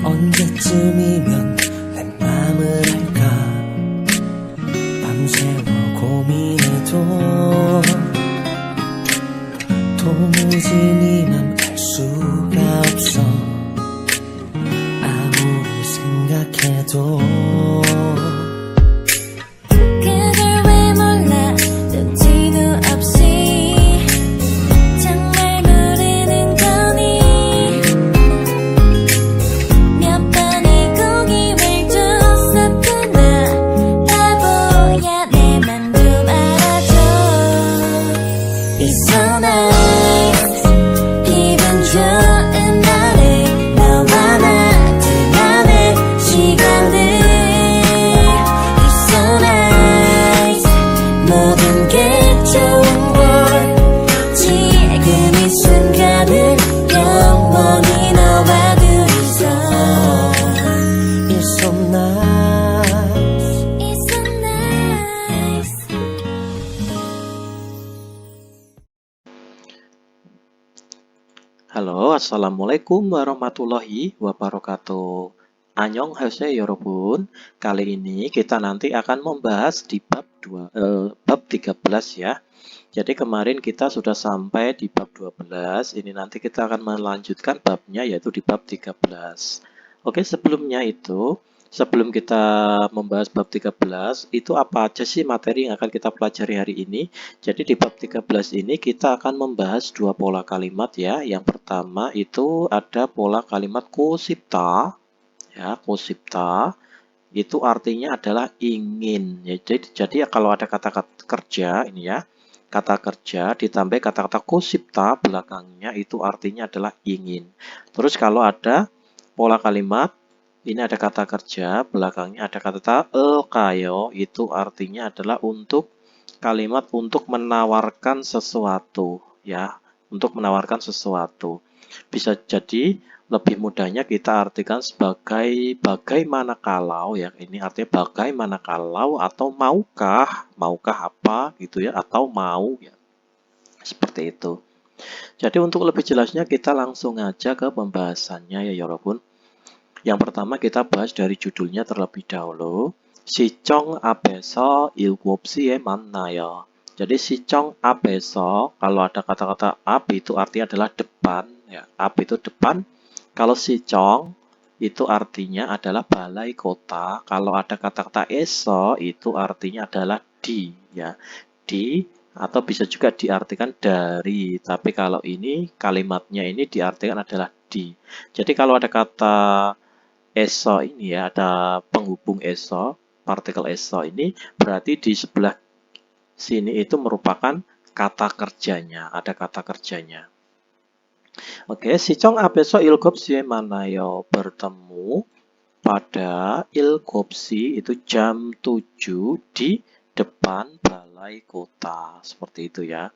언제쯤이면 내 맘을 알까 밤새워 고민해도 도무지 네 맘 알 수가 없어 아무리 생각해도 Halo, assalamualaikum warahmatullahi wabarakatuh. Annyeonghaseyo yorobun. Kali ini kita nanti akan membahas di bab 13 ya. Jadi kemarin kita sudah sampai di bab 12. Ini nanti kita akan melanjutkan babnya yaitu di bab 13. Oke, sebelum kita membahas bab 13, itu apa aja sih materi yang akan kita pelajari hari ini? Jadi di bab 13 ini kita akan membahas dua pola kalimat ya. Yang pertama itu ada pola kalimat kusipta. Ya, kusipta itu artinya adalah ingin. Ya, jadi kalau ada kata-kata kerja ini ya, kata kerja ditambah kata-kata kusipta belakangnya itu artinya adalah ingin. Terus kalau ada pola kalimat ini ada kata kerja, belakangnya ada kata kayo, itu artinya adalah untuk kalimat untuk menawarkan sesuatu, ya, untuk menawarkan sesuatu. Bisa jadi lebih mudahnya kita artikan sebagai bagaimana kalau, ya, ini artinya bagaimana kalau atau maukah apa gitu ya, atau mau, ya, seperti itu. Jadi untuk lebih jelasnya kita langsung aja ke pembahasannya ya, yorobun. Yang pertama kita bahas dari judulnya terlebih dahulu. 시청 앞에서 7시에 만나요. Jadi 시청 앞에서, kalau ada kata-kata 앞 itu artinya adalah depan. Ya, 앞 itu depan. Kalau 시청 itu artinya adalah balai kota. Kalau ada kata-kata eso itu artinya adalah di. Ya, di atau bisa juga diartikan dari. Tapi kalau ini kalimatnya ini diartikan adalah di. Jadi kalau ada kata eso ini ya, ada penghubung eso, partikel eso ini berarti di sebelah sini itu merupakan kata kerjanya, ada kata kerjanya. Oke, 시청 앞에서 7시에 만나요. bertemu pada 7시 itu jam 7 di depan balai kota. Seperti itu ya.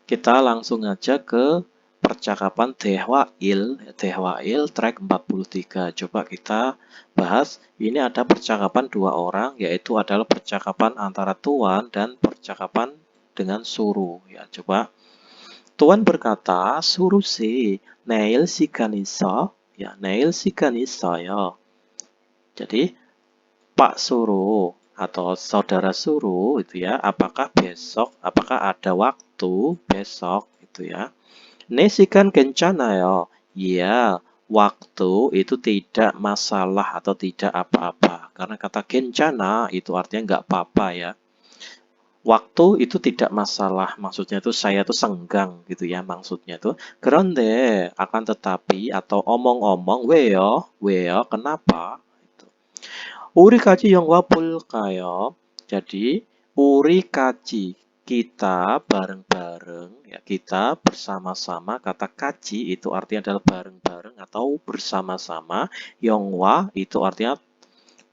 Kita langsung aja ke percakapan Dehwail track 43. Coba kita bahas. Ini ada percakapan dua orang, yaitu adalah percakapan antara Tuan dan percakapan dengan Suruh. Ya, coba. Tuan berkata, Suruh si neil sikan iso. Ya, neil sikan iso ya. Jadi, Pak Suruh atau saudara Suruh itu ya, apakah ada waktu besok itu ya. Nesikan kencana ya. Ya, waktu itu tidak masalah atau tidak apa-apa. Karena kata kencana itu artinya nggak apa-apa ya. Waktu itu tidak masalah. Maksudnya itu saya tuh senggang gitu ya. Maksudnya itu. Kronde akan tetapi atau omong-omong weyo kenapa? Uri kaji yang wapul kayo. Jadi uri kaji kita bareng-bareng ya, kita bersama-sama. Kata kaji itu artinya adalah bareng-bareng atau bersama-sama. Yongwa itu artinya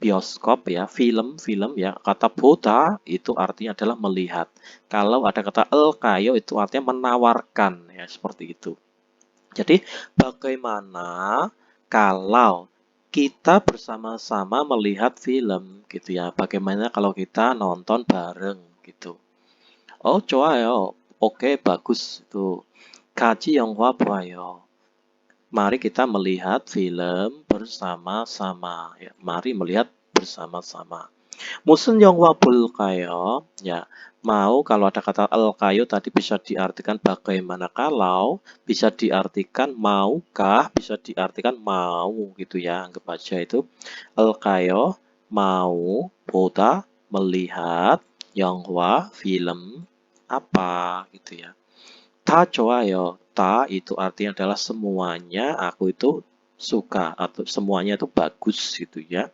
bioskop ya, film ya. Kata boda itu artinya adalah melihat. Kalau ada kata kayo itu artinya menawarkan ya, seperti itu. Jadi bagaimana kalau kita bersama-sama melihat film gitu ya. Bagaimana kalau kita nonton bareng gitu. Oh, 좋아요. Oke, bagus itu. 가지 영화 봐요. Mari kita melihat film bersama-sama. Ya, mari melihat bersama-sama. 무슨 영화 볼까요? Ya, mau kalau ada kata alkayo tadi bisa diartikan bagaimana kalau, bisa diartikan maukah, bisa diartikan mau gitu ya. Anggap aja itu alkayo mau 보다 melihat 영화 film apa gitu ya. 다 좋아요. 다 itu artinya adalah semuanya, aku itu suka atau semuanya itu bagus gitu ya.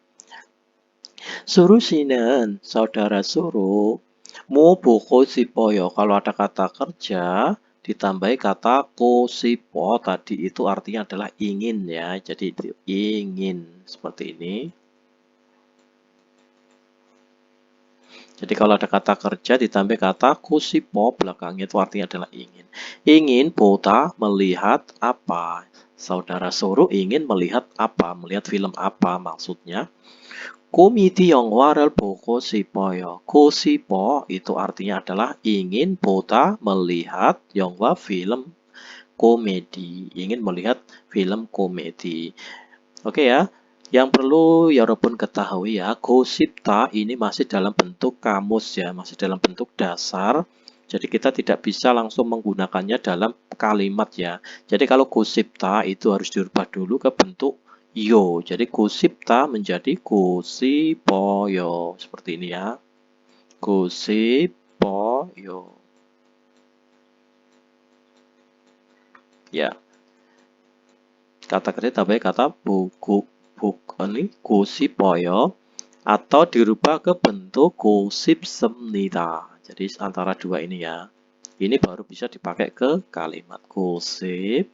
수루 씨는 saudara suruh 뭐 보고 싶어요. Kalau ada kata kerja ditambahi kata 고싶어 tadi itu artinya adalah ingin ya. Jadi itu ingin seperti ini. Jadi kalau ada kata kerja ditambah kata 고싶어 belakangnya itu artinya adalah ingin. ingin 보다 melihat apa. Saudara suruh ingin melihat apa, melihat film apa maksudnya. 코미디 영화를 보고 싶어요. 고싶어 itu artinya adalah ingin 보다 melihat 영화 film komedi. Ingin melihat film komedi. Oke ya. Yang perlu 여러분 ketahui ya, 고싶다 ini masih dalam bentuk kamus ya, masih dalam bentuk dasar. Jadi kita tidak bisa langsung menggunakannya dalam kalimat ya. Jadi kalau 고싶다 itu harus dirubah dulu ke bentuk yo. Jadi 고싶다 menjadi 고싶어요. Seperti ini ya. 고싶어요. Ya. Kata kerja tambah kata ini 고싶어요 atau dirubah ke bentuk 고싶습니다. Jadi antara dua ini ya. Ini baru bisa dipakai ke kalimat 고싶습니다.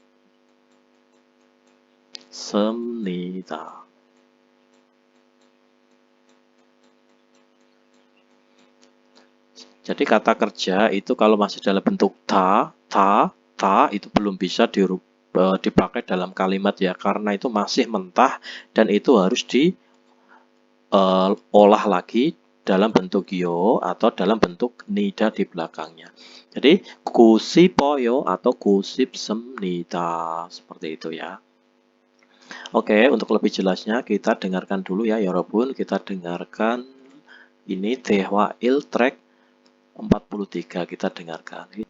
Jadi kata kerja itu kalau masih dalam bentuk ta itu belum bisa dipakai dalam kalimat ya, karena itu masih mentah dan itu harus diolah lagi dalam bentuk yo atau dalam bentuk nida di belakangnya. Jadi 고싶어요 atau 고싶습니다 seperti itu ya. Oke, untuk lebih jelasnya kita dengarkan dulu ya, 여러분. Kita dengarkan ini 대화 1 track 43 kita dengarkan.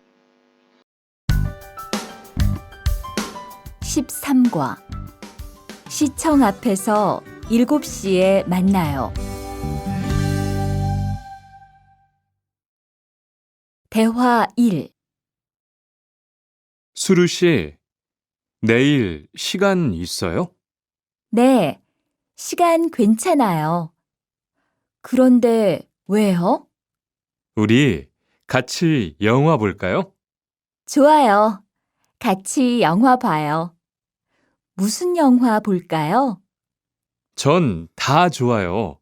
13과 시청 앞에서 7시에 만나요. 대화 1. 수루 씨, 내일 시간 있어요? 네, 시간 괜찮아요. 그런데 왜요? 우리 같이 영화 볼까요? 좋아요. 같이 영화 봐요. 무슨 영화 볼까요? 전 다 좋아요.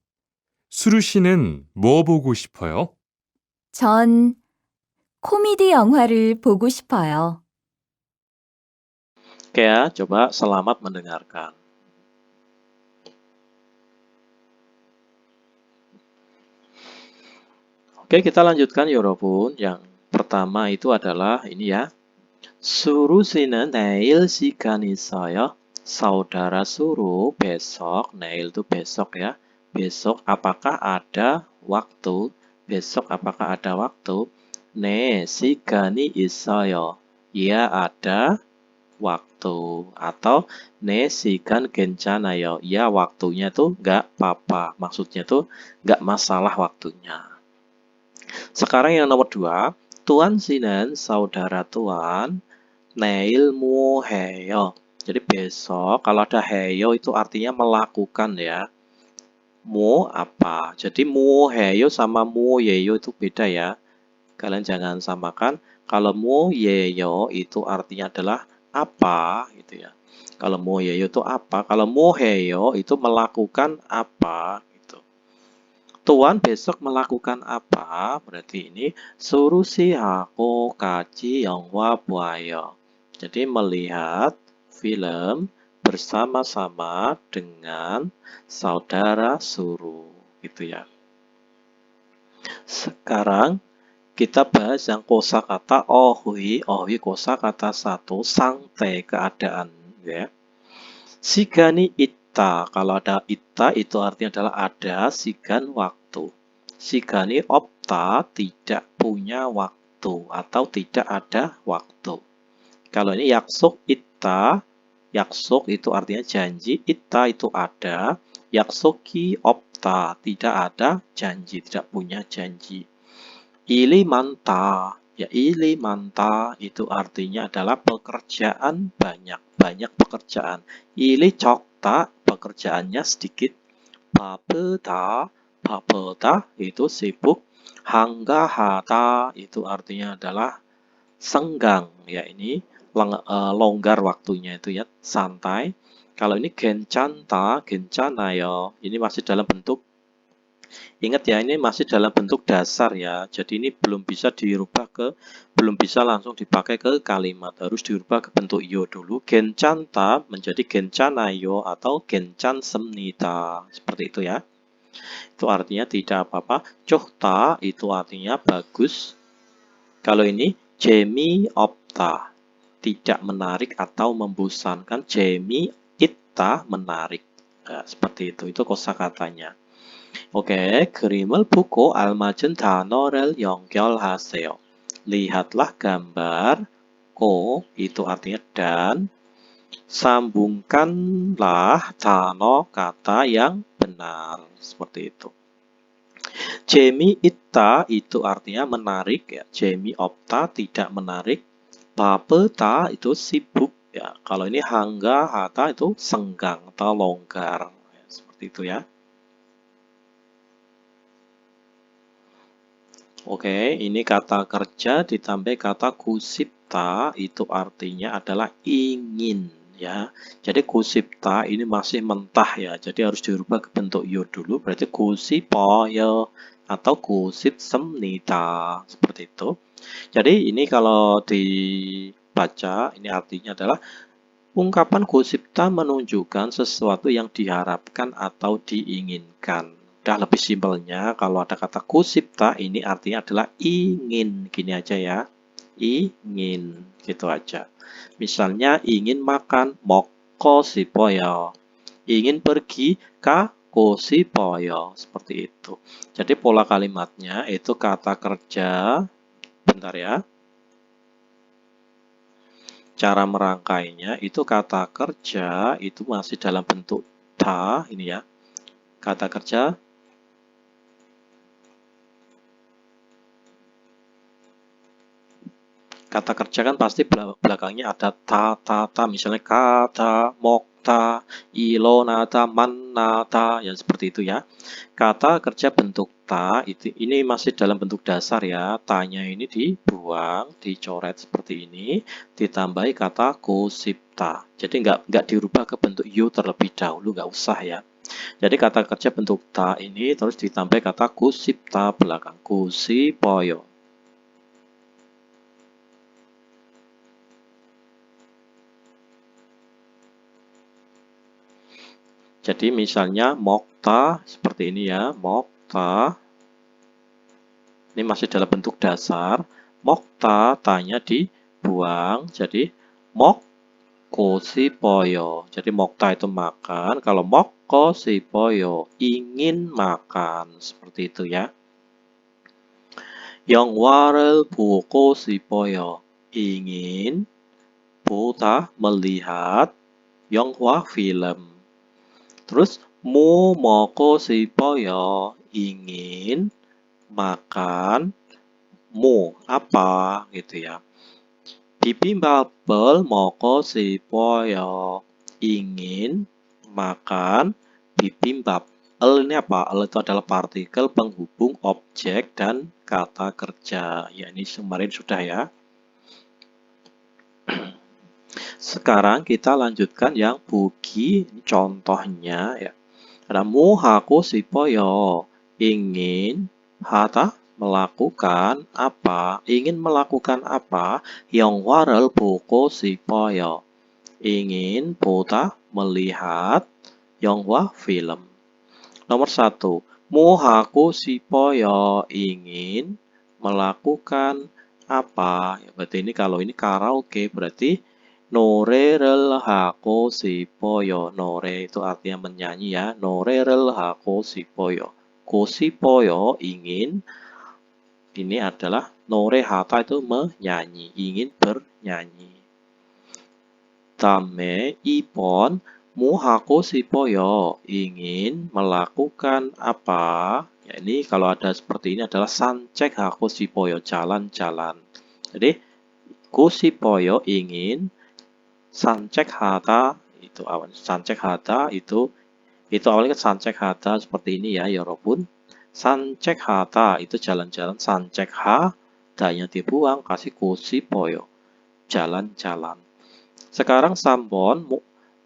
수루 씨는 뭐 보고 싶어요? 전 코미디 영화를 보고 싶어요. Oke ya, coba selamat mendengarkan. Oke, kita lanjutkan 여러분. Yang pertama itu adalah ini ya. 수루 씨는 내일 시간 있어요? Saudara suruh besok, neil itu besok ya. Besok apakah ada waktu? Besok apakah ada waktu? 네, 시간이 있어요. Ya ada waktu. Atau 네, 시간 괜찮아요. Ya waktunya tuh nggak apa-apa. Maksudnya tuh nggak masalah waktunya. Sekarang yang nomor 2, Tuan Sinan, saudara Tuan, neil 뭐 해요. Jadi besok, kalau ada 해요 itu artinya melakukan ya. 뭐 apa. Jadi 뭐 해요 sama 뭐 예요 itu beda ya. Kalian jangan samakan. Kalau 뭐 예요 itu artinya adalah apa gitu ya. Kalau 뭐 예요 itu apa. Kalau 뭐 해요 itu melakukan apa. Tuan besok melakukan apa? Berarti ini suruh si aku kaji 영화 봐요. Jadi melihat film bersama-sama dengan saudara suruh, gitu ya. Sekarang kita bahas yang kosakata 어휘 kosakata 1 상태 keadaan ya. 시간이 ita. Kalau ada ita itu artinya adalah ada sigan waktu. Sigani opta tidak punya waktu atau tidak ada waktu. Kalau ini yaksuk ita, yaksuk itu artinya janji, ita itu ada, yaksuki opta tidak ada janji, tidak punya janji. Ili manta, ya ili manta itu artinya adalah pekerjaan banyak, banyak pekerjaan. Ili cokta pekerjaannya sedikit. Babeta, babeta itu sibuk. Hangga hata itu artinya adalah senggang, ya ini longgar waktunya itu ya, santai. Kalau ini gencanta, gencana ya, ini masih dalam bentuk, ingat ya, ini masih dalam bentuk dasar ya. Jadi ini belum bisa belum bisa langsung dipakai ke kalimat, harus dirubah ke bentuk yo dulu. Gencanta menjadi gencanayo atau gencan semnita, seperti itu ya. Itu artinya tidak apa-apa. Cohta itu artinya bagus. Kalau ini jemi opta, tidak menarik atau membosankan. Jemi itta menarik. Nah, seperti itu kosakatanya. Oke, 그림을 보고 알맞은 단어를 연결하세요. Lihatlah gambar. Ko itu artinya dan. Sambungkanlah 단어 kata yang benar. Seperti itu. Jemi itta itu artinya menarik ya. Jemi opta tidak menarik. Babeta itu sibuk ya. Kalau ini hangga hata itu senggang atau longgar. Ya, seperti itu ya. Oke, ini kata kerja ditambah kata kusipta itu artinya adalah ingin ya. Jadi kusipta ini masih mentah ya. Jadi harus dirubah ke bentuk yo dulu. Berarti kusipoyo atau kusip semnita seperti itu. Jadi ini kalau dibaca ini artinya adalah ungkapan kusipta menunjukkan sesuatu yang diharapkan atau diinginkan. Udah lebih simpelnya kalau ada kata kusipta ini artinya adalah ingin. Gini aja ya. Ingin gitu aja. Misalnya ingin makan moko sipoyo. Ingin pergi kako sipoyo. Seperti itu. Jadi pola kalimatnya itu kata kerja. Bentar ya. Cara merangkainya itu kata kerja itu masih dalam bentuk ta ini ya. Kata kerja kan pasti belakangnya ada ta, misalnya kata, mokta, ilonata, mannata, ya seperti itu ya. Kata kerja bentuk ta, ini masih dalam bentuk dasar ya. Tanya ini dibuang, dicoret seperti ini, ditambahi kata kusipta. Jadi nggak dirubah ke bentuk yu terlebih dahulu, nggak usah ya. Jadi kata kerja bentuk ta ini terus ditambah kata kusipta belakang, kusipoyo. Jadi misalnya mokta seperti ini ya, mokta. Ini masih dalam bentuk dasar. Mokta tanya dibuang, jadi mokko sipoyo. Jadi mokta itu makan, kalau mokko sipoyo ingin makan, seperti itu ya. 영화를 보고 싶어요. ingin, 보다 melihat, 영화 film. Terus mau 먹고 싶어요. ingin makan, mau apa gitu ya. 비빔밥을 먹고 싶어요. ingin makan bibimbap. El ini apa? El itu adalah partikel penghubung objek dan kata kerja. Ya ini kemarin sudah ya. Sekarang kita lanjutkan yang bugi contohnya ya. Ada muhaku sipoyo, ingin hata melakukan apa? Ingin melakukan apa? Yang waral buku sipoyo, ingin boda melihat 영화 film. Nomor 1, muhaku sipoyo, ingin melakukan apa? Ya, berarti ini kalau ini karaoke berarti 노래를 하고 싶어요. 노래 itu artinya menyanyi ya. 노래를 하고 싶어요. 고 싶어요 ingin. Ini adalah 노래하다 itu menyanyi, ingin bernyanyi. 다음에 2번 뭐 하고 싶어요? ingin melakukan apa? Ya, ini kalau ada seperti ini adalah 산책하고 싶어요. jalan-jalan. Jadi 고 싶어요 ingin 산책하다 itu awal 산책하다 itu awalnya 산책하다 seperti ini ya 여러분. 산책하다 itu jalan-jalan, 산책하다nya dibuang, kasih 고 싶어요 jalan-jalan. Sekarang 3번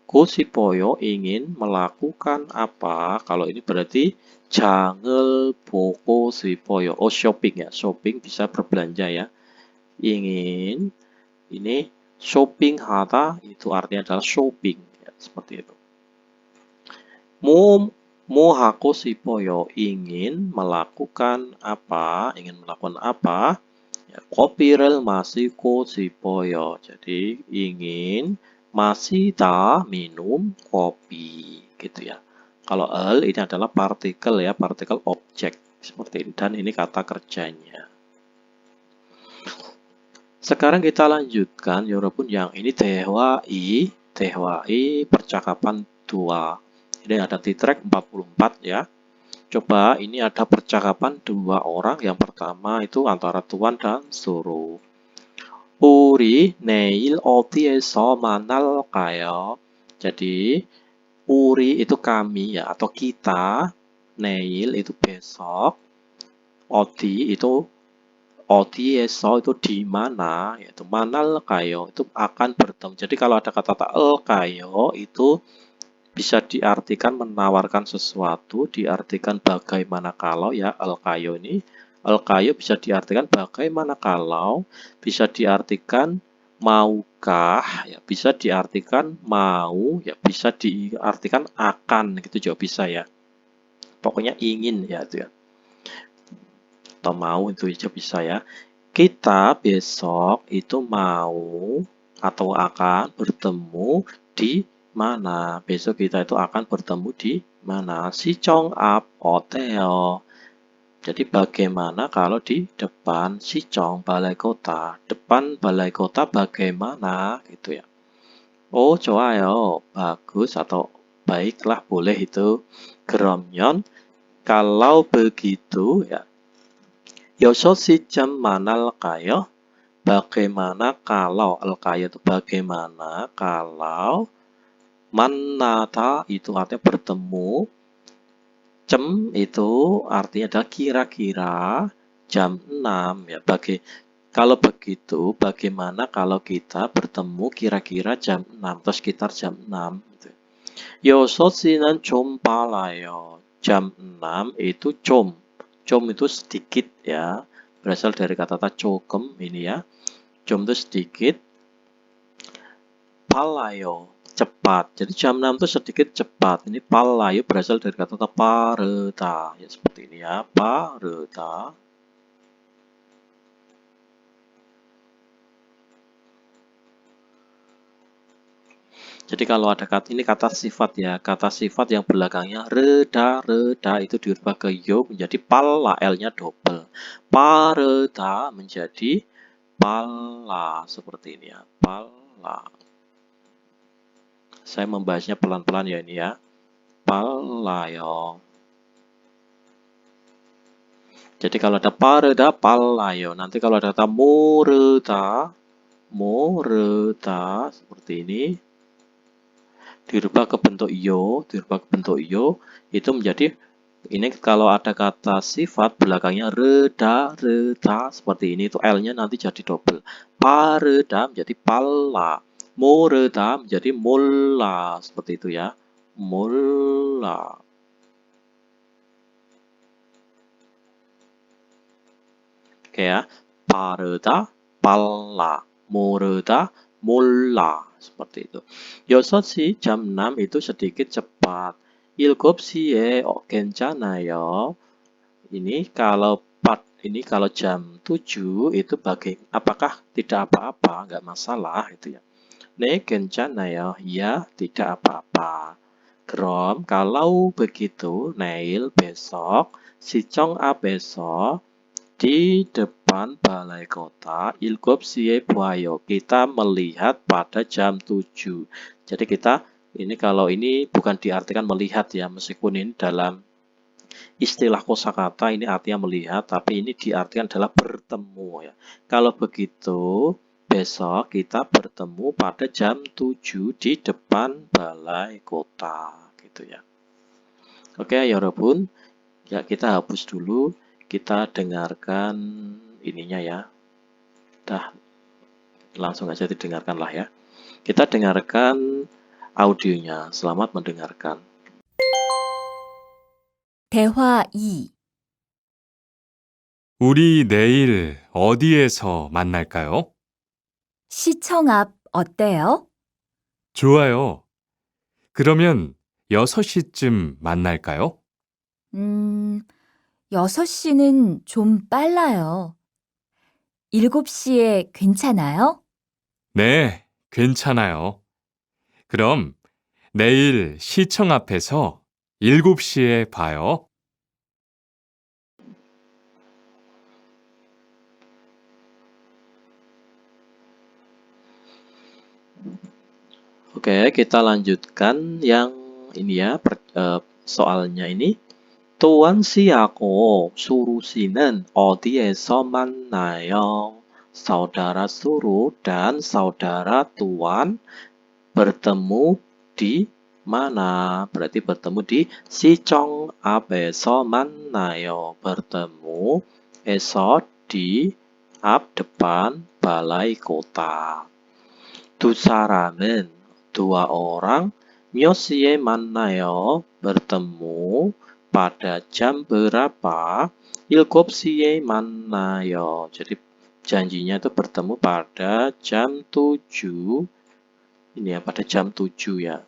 고 싶어요 ingin melakukan apa? Kalau ini berarti 장을 보고 싶어요. Oh shopping ya, shopping bisa berbelanja ya. ingin ini shopping 하다 itu artinya adalah shopping ya, seperti itu. 뭐 하고 싶어요 ingin melakukan apa? ingin melakukan apa? Ya, kopi를 마시고 싶어요. Jadi ingin 마시다 minum kopi gitu ya. Kalau el ini adalah partikel ya, partikel objek seperti ini dan ini kata kerjanya. Sekarang kita lanjutkan 여러분 yang ini 대화이 percakapan 2. Ini ada di track 44 ya. Coba ini ada percakapan 2 orang. Yang pertama itu antara tuan dan suruh. 우리 내일 어디에서 만날까요? Jadi 우리 itu kami ya atau kita, 내일 itu besok, 어디 itu 어디에서 itu di mana, yaitu 만날까요 itu akan bertemu. Jadi kalau ada kata "을까요" itu bisa diartikan menawarkan sesuatu, diartikan bagaimana kalau ya "을까요" ini. "을까요" bisa diartikan bagaimana kalau, bisa diartikan maukah, ya bisa diartikan mau, ya bisa diartikan akan, gitu juga bisa ya. Pokoknya ingin ya itu ya. Atau mau itu aja bisa ya. Kita besok itu mau atau akan bertemu di mana? Besok kita itu akan bertemu di mana? 시청 앞 어때요? Jadi bagaimana kalau di depan 시청 balai kota? Depan balai kota bagaimana? Gitu ya. Oh, 좋아요. bagus atau baiklah boleh itu. 그러면 kalau begitu ya 6시쯤 만날까요? Bagaimana kalau alkayo itu bagaimana kalau 만나다 itu artinya bertemu, jam itu artinya adalah kira-kira jam 6 ya. Kalau begitu bagaimana kalau kita bertemu kira-kira jam 6 atau sekitar jam 6 gitu. 6시는 좀 빨라요. Jam 6 itu 좀 itu sedikit ya, berasal dari kata 조금 ini ya. 좀 itu sedikit, 빨라요 cepat. Jadi jam 6 itu sedikit cepat. Ini 빨라요 berasal dari kata 빠르다 ya, seperti ini ya, 빠르다. Jadi kalau ada kata ini kata sifat ya, kata sifat yang belakangnya reda itu dirubah ke yo menjadi pala, L-nya double. Pareda menjadi pala, seperti ini ya, pala. Saya membahasnya pelan-pelan ya ini ya. Palayo. Jadi kalau ada pareda, palayo. Nanti kalau ada kata moreda seperti ini. Dirubah ke bentuk yo, itu menjadi ini kalau ada kata sifat belakangnya reda seperti ini, itu L-nya nanti jadi double. Pareda menjadi pala, moreda menjadi mulla, seperti itu ya, mulla. Oke ya, pareda, pala, moreda, mulla. Seperti itu. 6시 jam 6 itu sedikit cepat. 7시에 괜찮아요. Ini kalau jam 7 itu apakah tidak apa-apa, nggak masalah itu ya. 네, 괜찮아요. Ya, tidak apa-apa. 그럼 kalau begitu, Neil besok, 시청 앞에서 di depan balai kota, 7시에 보아요. Kita melihat pada jam 7. Jadi kita, ini kalau ini bukan diartikan melihat ya, meskipun ini dalam istilah kosakata ini artinya melihat, tapi ini diartikan adalah bertemu ya. Kalau begitu, besok kita bertemu pada jam 7 di depan balai kota gitu ya. Oke, 여러분. Ya, kita hapus dulu. Kita dengarkan ininya ya. Dah, langsung aja didengarkanlah ya. Kita dengarkan audionya. Selamat mendengarkan. 대화 2. 우리 내일 어디에서 만날까요? 시청 앞 어때요? 좋아요. 그러면 6시쯤 만날까요? 6시는 좀 빨라요. 7시에 괜찮아요? 네, 괜찮아요. 그럼 내일 시청 앞에서 7시에 봐요. Oke, kita lanjutkan yang ini ya, soalnya ini. Tuan siako surusi는 어디에서 만나요? Saudara suruh dan saudara tuan bertemu di mana? Berarti bertemu di 시청 앞에서 만나요. Bertemu esok di depan balai kota. 두 사람은 dua orang 몇 시에 만나요? Bertemu pada jam berapa? 7시에 만나요. Jadi janjinya itu bertemu pada jam 7. Ini ya, pada jam 7 ya.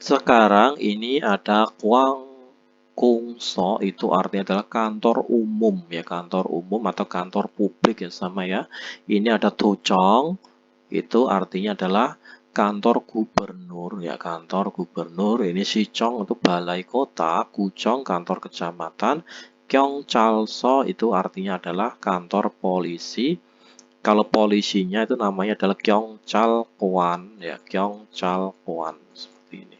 Sekarang ini ada Kwangkungso, itu artinya adalah kantor umum ya, kantor umum atau kantor publik ya, sama ya. Ini ada Docong, itu artinya adalah kantor gubernur ya, kantor gubernur. Ini Sichong itu balai kota, Guchong kantor kecamatan, Gyeongchalso itu artinya adalah kantor polisi. Kalau polisinya itu namanya adalah Gyeongchalkwan ya, Gyeongchalkwan seperti ini.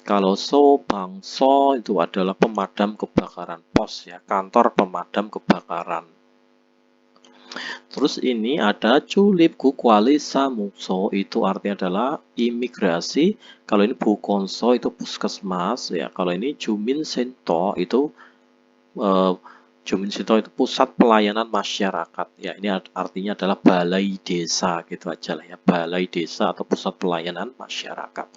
Kalau Sobangso itu adalah pemadam kebakaran, pos ya, kantor pemadam kebakaran. Terus ini ada Culip Kukwali Samukso, itu artinya adalah imigrasi. Kalau ini Bukonso itu puskesmas ya. Kalau ini Jumin Sento itu pusat pelayanan masyarakat ya. Ini artinya adalah balai desa gitu aja lah ya. Balai desa atau pusat pelayanan masyarakat.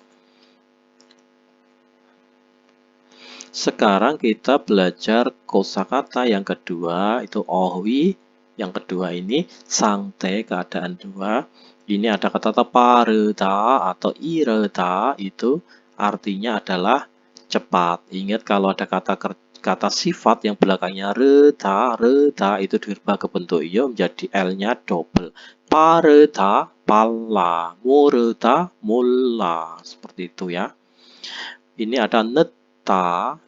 Sekarang kita belajar kosakata yang kedua, itu ohwi. Yang kedua ini sangte, keadaan dua. Ini ada kata pareda atau ireda, itu artinya adalah cepat. Ingat kalau ada kata sifat yang belakangnya reda itu dirubah ke bentuk iyo menjadi L-nya double. Pareda, pala, mureda, mulla. Seperti itu ya. Ini ada neta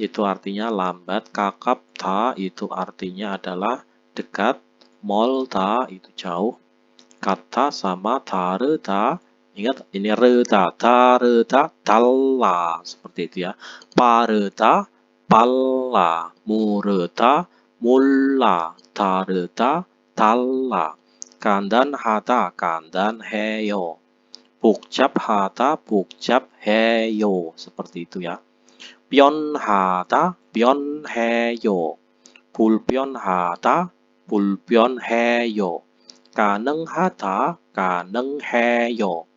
itu artinya lambat, kakapta itu artinya adalah dekat, molta itu jauh, kata sama tareda, ingat ini reda, tareda, talla, seperti itu ya. Pareda, palla, mureda, mulla, tareda, talla, kandan hata, kandan heyo, bukjab hata, bukjab heyo, seperti itu ya. 변하다, 변해요. 불변하다, 불변해요. 가능하다, 가능해요.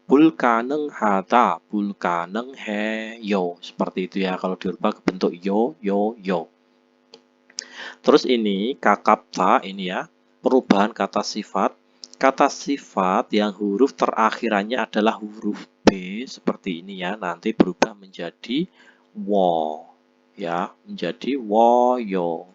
불가능하다, 불가능해요. Seperti itu ya, kalau dirubah ke bentuk yo. Terus ini kakapta, ini ya, perubahan kata sifat. Kata sifat yang huruf terakhirannya adalah huruf B seperti ini ya, nanti berubah menjadi wo ya, menjadi woyo.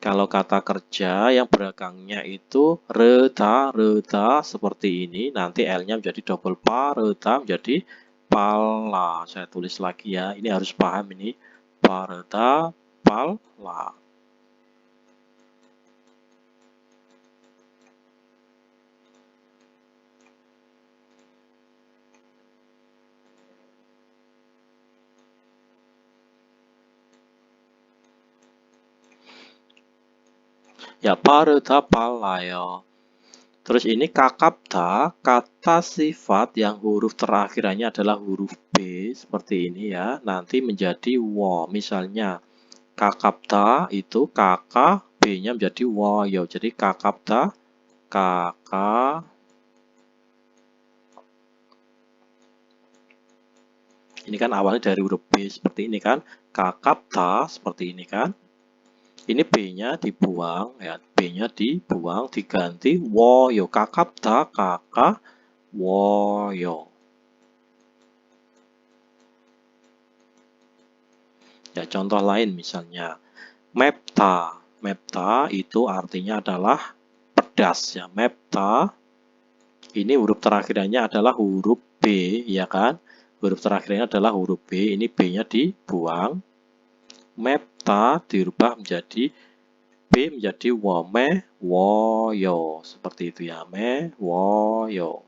Kalau kata kerja yang belakangnya itu reda, reda seperti ini, nanti L-nya menjadi double pa, reda menjadi pala. Saya tulis lagi ya, ini harus paham ini. Pareda, pala. Ya, pareda, pala ya. Terus ini kakapta, kata sifat yang huruf terakhirannya adalah huruf B, seperti ini ya. Nanti menjadi wo. Misalnya, kakapta itu kakak, B-nya menjadi woyo. Jadi kakapta, kakak. Ini kan awalnya dari huruf B seperti ini kan. Kakapta seperti ini kan. Ini B-nya dibuang ya. B-nya dibuang diganti woyo. Kakapta, kakak, woyo. Ya, contoh lain misalnya mepta. Mepta itu artinya adalah pedas ya. Mepta ini huruf terakhirannya adalah huruf B ya kan. Huruf terakhirnya adalah huruf B. Ini B-nya dibuang. Mepta dirubah menjadi B menjadi wome, woyo. Seperti itu ya. Me, woyo.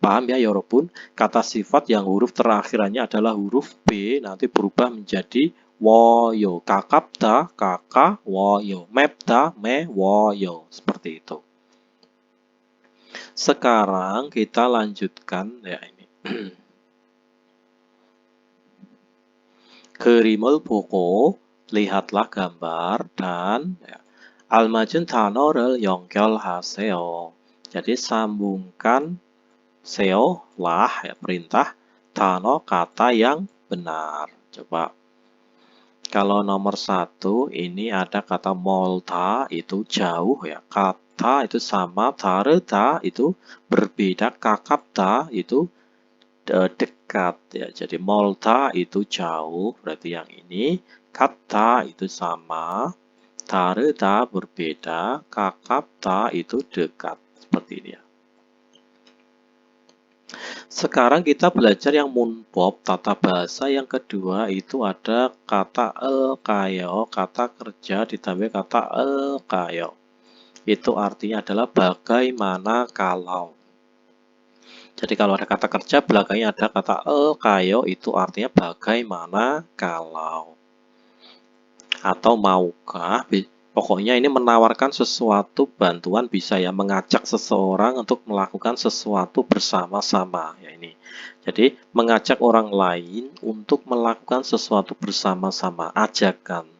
Paham ya yorobun? Kata sifat yang huruf terakhirannya adalah huruf B nanti berubah menjadi woyo. Kakapta, kakak, woyo. Mepta, me, woyo. Seperti itu. Sekarang kita lanjutkan ya ini. 그림을 보고 lihatlah gambar dan ya, almajun 단어를 연결하세요. Jadi sambungkan seo lah ya perintah tano kata yang benar. Coba kalau nomor 1 ini ada kata molta itu jauh ya. Kata itu sama, tareta itu berbeda, kakapta itu dekat ya. Jadi molta itu jauh, berarti yang ini. Kata itu sama, tareta berbeda, kakapta itu dekat. Seperti ini ya. Sekarang kita belajar yang munbob, tata bahasa yang kedua itu ada kata kayo, kata kerja ditambah kata kayo. Itu artinya adalah bagaimana kalau. Jadi kalau ada kata kerja belakangnya ada kata kayo itu artinya bagaimana kalau. Atau maukah, pokoknya ini menawarkan sesuatu bantuan bisa ya, mengajak seseorang untuk melakukan sesuatu bersama-sama ya ini. Jadi mengajak orang lain untuk melakukan sesuatu bersama-sama, ajakan.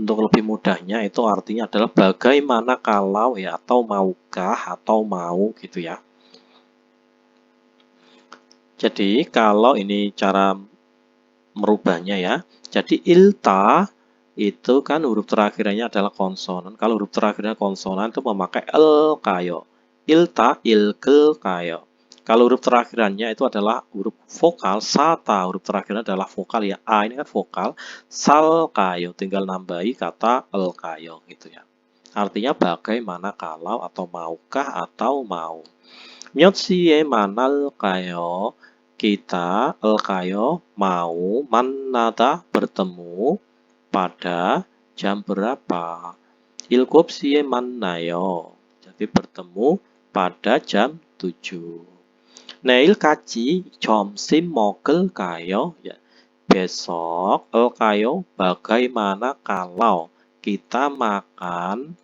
Untuk lebih mudahnya itu artinya adalah bagaimana kalau ya, atau maukah atau mau gitu ya. Jadi kalau ini cara merubahnya ya. Jadi ilta itu kan huruf terakhirnya adalah konsonan. Kalau huruf terakhirnya konsonan itu memakai el kayo. Ilta, ilke kayo. Kalau huruf terakhirannya itu adalah huruf vokal, sata. Huruf terakhirnya adalah vokal ya. A ini kan vokal. Sal kayo. Tinggal nambahi kata el kayo gitu ya. Artinya bagaimana kalau atau maukah atau mau. Myotsie manal kayo. Kita kayo mau manada bertemu pada jam berapa? Ilkop siye mannayo. Jadi bertemu pada jam 7. Neil kaci 점심 먹을 kayo ya. Besok kayo bagaimana kalau kita makan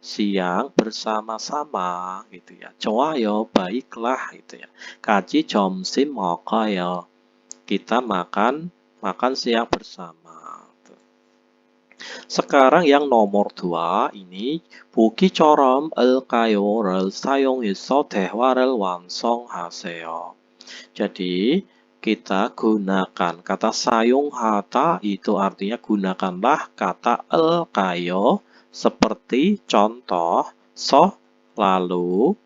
siang bersama-sama gitu ya. 좋아요, baiklah gitu ya. 같이 점심 먹어요. Kita makan siang bersama. Sekarang yang nomor 2 ini 보기처럼 을까요를 사용해서 대화를 완성하세요. Jadi kita gunakan kata 사용하다 itu artinya gunakanlah kata 을까요 seperti contoh so lalu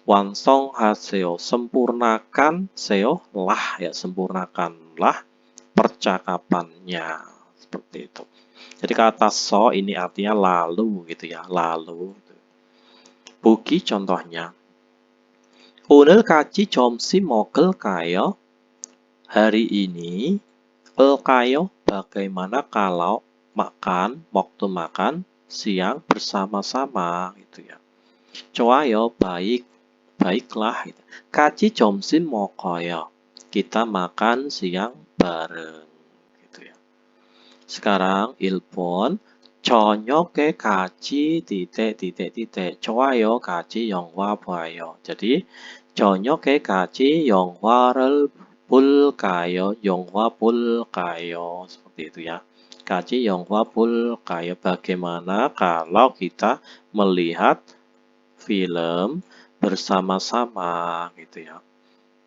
완성하세요 sempurnakan seo lah ya sempurnakanlah percakapannya seperti itu. Jadi kata so ini artinya lalu gitu ya, lalu. Buki contohnya. 오늘 같이 점심 먹을까요? Hari ini kayo bagaimana kalau makan waktu makan siang bersama-sama gitu ya. 좋아요 baiklah gitu. 같이 점심 먹어요. Kita makan siang bareng gitu ya. Sekarang 일본 저녁에 같이 titik. 좋아요 같이 영화 봐요. Jadi 저녁에 같이 영화를 볼까요? 영화 볼까요? Seperti itu ya. 같이 영화 볼까요? Bagaimana kalau kita melihat film bersama-sama gitu ya.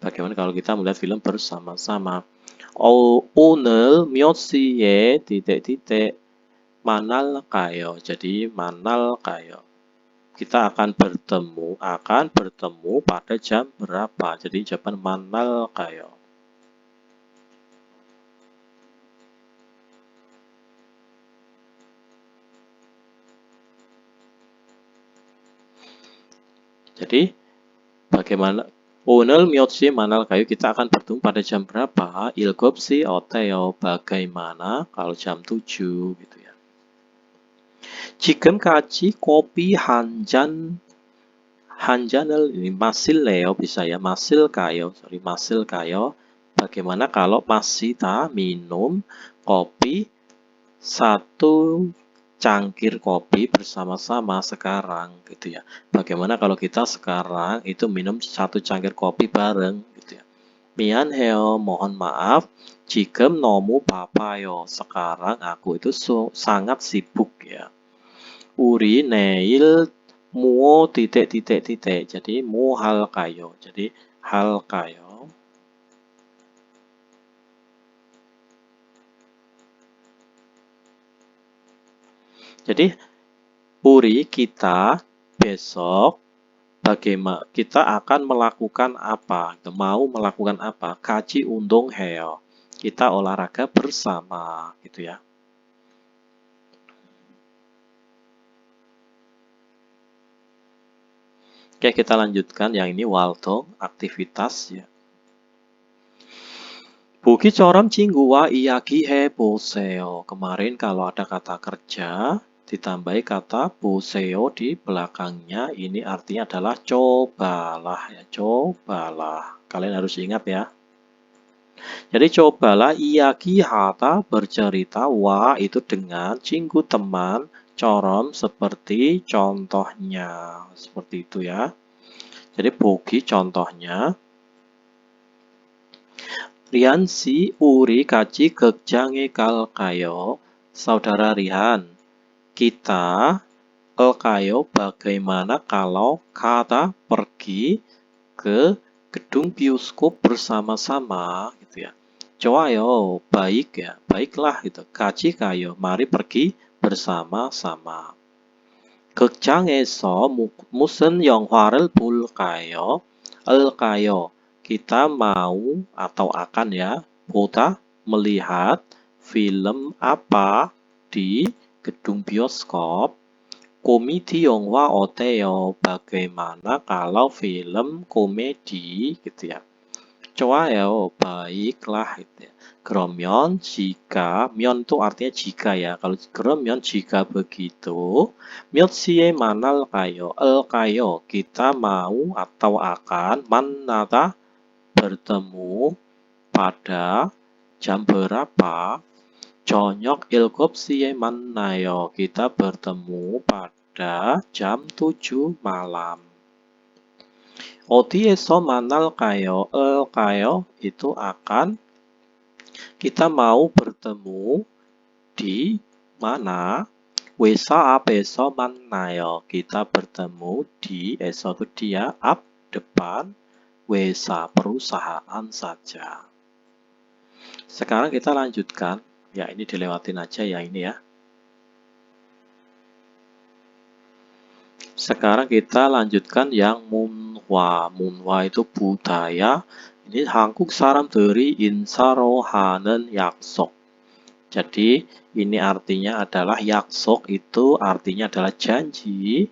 Bagaimana kalau kita melihat film bersama-sama? 오늘 몇 시에 titik manal까요? Jadi manal까요? Kita akan bertemu pada jam berapa? Jadi jawaban manal까요? Jadi bagaimana 오늘 몇 시에 manal까요? Kita akan bertemu pada jam berapa? 7시 어때요? Bagaimana kalau jam 7 gitu ya. 지금 같이 kopi 한 잔을 ini 마실래요? Bisa ya, 마실까요? Bagaimana kalau kita minum kopi satu cangkir kopi bersama-sama sekarang gitu ya. Bagaimana kalau kita sekarang itu minum satu cangkir kopi bareng gitu ya. 미안해요, mohon maaf. 지금 너무 바빠요. Sekarang aku itu sangat sibuk ya. 우리 내일 뭐 titik. Jadi 뭐 할까요? Jadi 할까요? Jadi 우리 kita besok bagaimana kita akan melakukan apa? Mau melakukan apa? 같이 운동해요. Kita olahraga bersama gitu ya. Oke, kita lanjutkan yang ini 활동, aktivitas ya. 보기처럼 친구와 이야기해 보세요. Kemarin kalau ada kata kerja, ditambahi kata 보세요 di belakangnya, ini artinya adalah cobalah ya, cobalah. Kalian harus ingat ya. Jadi cobalah 이야기하다 bercerita, wa itu dengan 친구 teman, corom seperti contohnya. Seperti itu ya. Jadi 보기 contohnya. Rian si 우리 같이 극장에 갈까요? Saudara Rian, kita 갈까요? Bagaimana kalau kita pergi ke gedung bioskop bersama-sama gitu ya. 좋아요, baik ya, baiklah gitu. 같이 가요, mari pergi bersama-sama. 극장에서 무슨 영화를 볼까요? 을까요? Kita mau atau akan ya, 보다 melihat film apa di gedung bioskop. Komedi 영화 어때요? Bagaimana kalau film komedi gitu ya. 좋아요, baiklah gitu ya. 그러면 jika, 면 itu artinya jika ya. Kalau 그러면 jika begitu, 몇 시에 만날까요? 을까요? Kita mau atau akan 만나다 bertemu pada jam berapa? 저녁 7시에 만나요. Kita bertemu pada jam 7 malam. 어디에서 만날까요? 을까요? Itu akan kita mau bertemu di mana? 회사 앞에서 만나요. Kita bertemu di e서 itu dia up depan 회사 perusahaan saja. Sekarang kita lanjutkan. Ya, ini dilewatin aja ya ini ya. Sekarang kita lanjutkan yang 문화. 문화 itu budaya. ini 한국 사람들이 인사로 하는 약속. Jadi ini artinya adalah yaksok itu artinya adalah janji.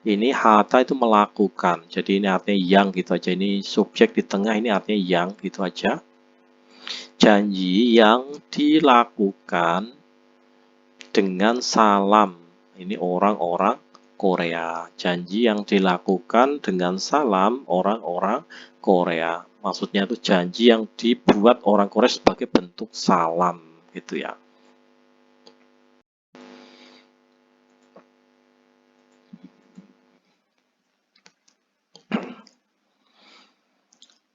Ini hata itu melakukan. Jadi ini artinya yang gitu aja. Ini subjek di tengah ini artinya yang gitu aja. Janji yang dilakukan dengan salam. Ini orang-orang Korea. Janji yang dilakukan dengan salam orang-orang Korea. Maksudnya itu janji yang dibuat orang Korea sebagai bentuk salam gitu ya.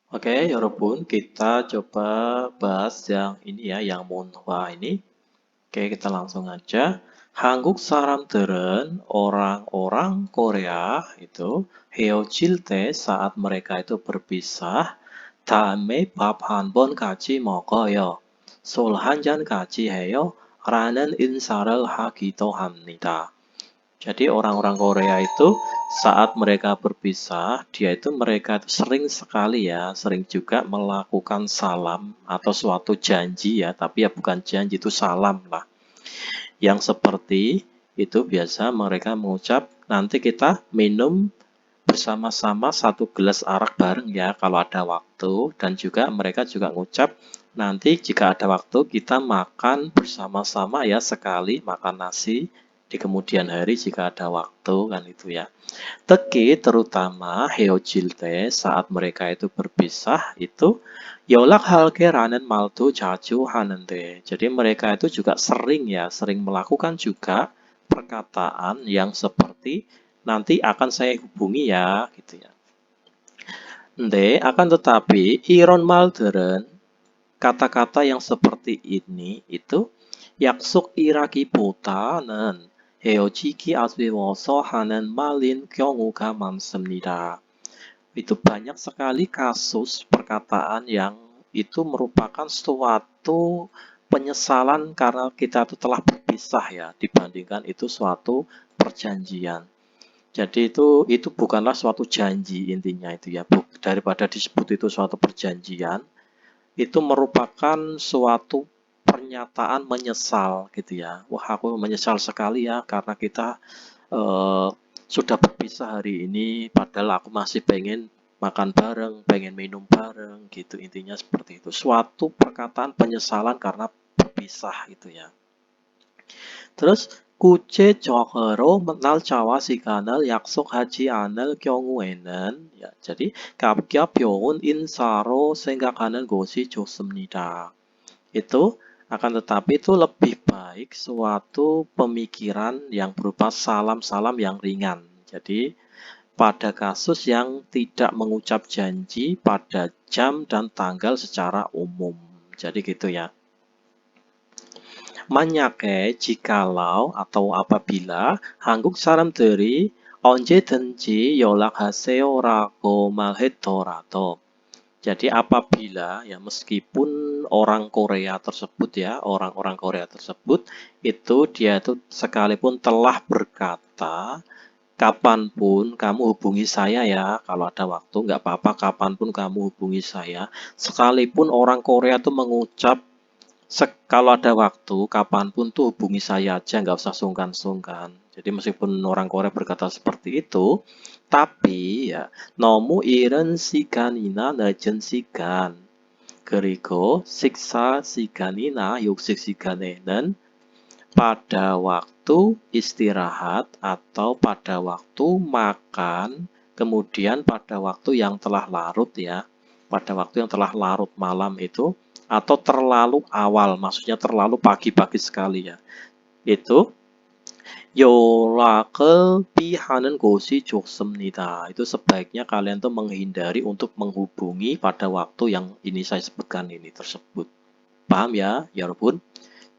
Oke, 여러분, kita coba bahas yang ini ya, yang monhwa ini. Oke, kita langsung aja. 한국 사람들은 orang-orang Korea itu 헤어질 때 saat mereka itu berpisah, 다음에 밥 한 번 같이 먹어요. 술 한 잔 같이 해요. 라는 인사를 하기도 합니다. Jadi orang-orang Korea itu saat mereka berpisah, mereka itu sering sekali ya, sering juga melakukan salam atau suatu janji ya, tapi ya bukan janji itu salam lah. Yang seperti itu biasa mereka mengucap, nanti kita minum bersama-sama satu gelas arak bareng ya kalau ada waktu, dan juga mereka juga mengucap nanti jika ada waktu kita makan bersama-sama ya sekali makan nasi di kemudian hari jika ada waktu kan itu ya. Teki terutama 헤어질 때 saat mereka itu berpisah itu 연락할게라는 말도 자주 하는데. Jadi mereka itu juga sering ya, sering melakukan juga perkataan yang seperti nanti akan saya hubungi ya gitu ya. 근데 akan tetapi iron 말들은 kata-kata yang seperti ini itu 약속이라기보다는 헤어지기 아쉬워서 하는 말인 경우가 많습니다. Itu banyak sekali kasus perkataan yang itu merupakan suatu penyesalan karena kita itu telah berpisah ya, dibandingkan itu suatu perjanjian. Jadi itu bukanlah suatu janji intinya itu ya, daripada disebut itu suatu perjanjian, itu merupakan suatu pernyataan menyesal gitu ya. Wah, aku menyesal sekali ya karena kita sudah berpisah hari ini, padahal aku masih pengen makan bareng, pengen minum bareng gitu. Intinya seperti itu. Suatu perkataan penyesalan karena berpisah itu ya. Terus 구체적으로 날짜와 시간을 약속하지 않을 경우에는 ya, jadi 가벼운 인사로 생각하는 것이 좋습니다. Itu akan tetapi itu lebih baik suatu pemikiran yang berupa salam-salam yang ringan. Jadi pada kasus yang tidak mengucap janji pada jam dan tanggal secara umum. Jadi gitu ya. 만약에 jikalau atau apabila 한국 사람들이 언제든지 연락하세요라고 말했더라도. Jadi apabila ya meskipun orang Korea tersebut ya, orang-orang Korea tersebut itu dia itu sekalipun telah berkata kapanpun kamu hubungi saya ya, kalau ada waktu nggak apa-apa kapanpun kamu hubungi saya. Sekalipun orang Korea itu mengucap kalau ada waktu, kapanpun tuh hubungi saya aja, nggak usah sungkan-sungkan. Jadi meskipun orang Korea berkata seperti itu, tapi ya 너무 이른 시간이나 늦은 시간 그리고 식사 시간이나 육식 시간에는 pada waktu istirahat atau pada waktu makan, kemudian pada waktu yang telah larut ya, pada waktu yang telah larut malam itu, atau terlalu awal, maksudnya terlalu pagi-pagi sekali ya. Itu 연락을 피하는 것이 좋습니다. Itu sebaiknya kalian tuh menghindari untuk menghubungi pada waktu yang ini saya sebutkan ini tersebut. Paham ya, 여러분?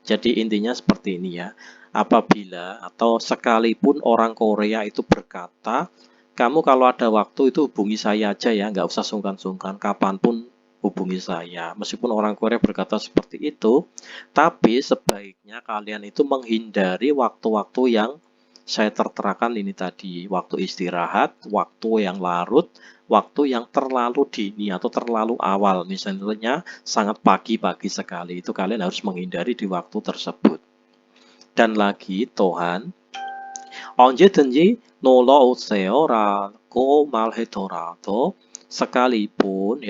Jadi intinya seperti ini ya. Apabila atau sekalipun orang Korea itu berkata, kamu kalau ada waktu itu hubungi saya aja ya, nggak usah sungkan-sungkan, kapanpun hubungi saya. Meskipun orang Korea berkata seperti itu, tapi sebaiknya kalian itu menghindari waktu-waktu yang saya terterakan ini tadi, waktu istirahat, waktu yang larut, waktu yang terlalu dini atau terlalu awal. Misalnya sangat pagi-pagi sekali, itu kalian harus menghindari di waktu tersebut. Dan lagi, Tuhan, 언제든지 놀러 오세요라고 말하더라도 sekalipun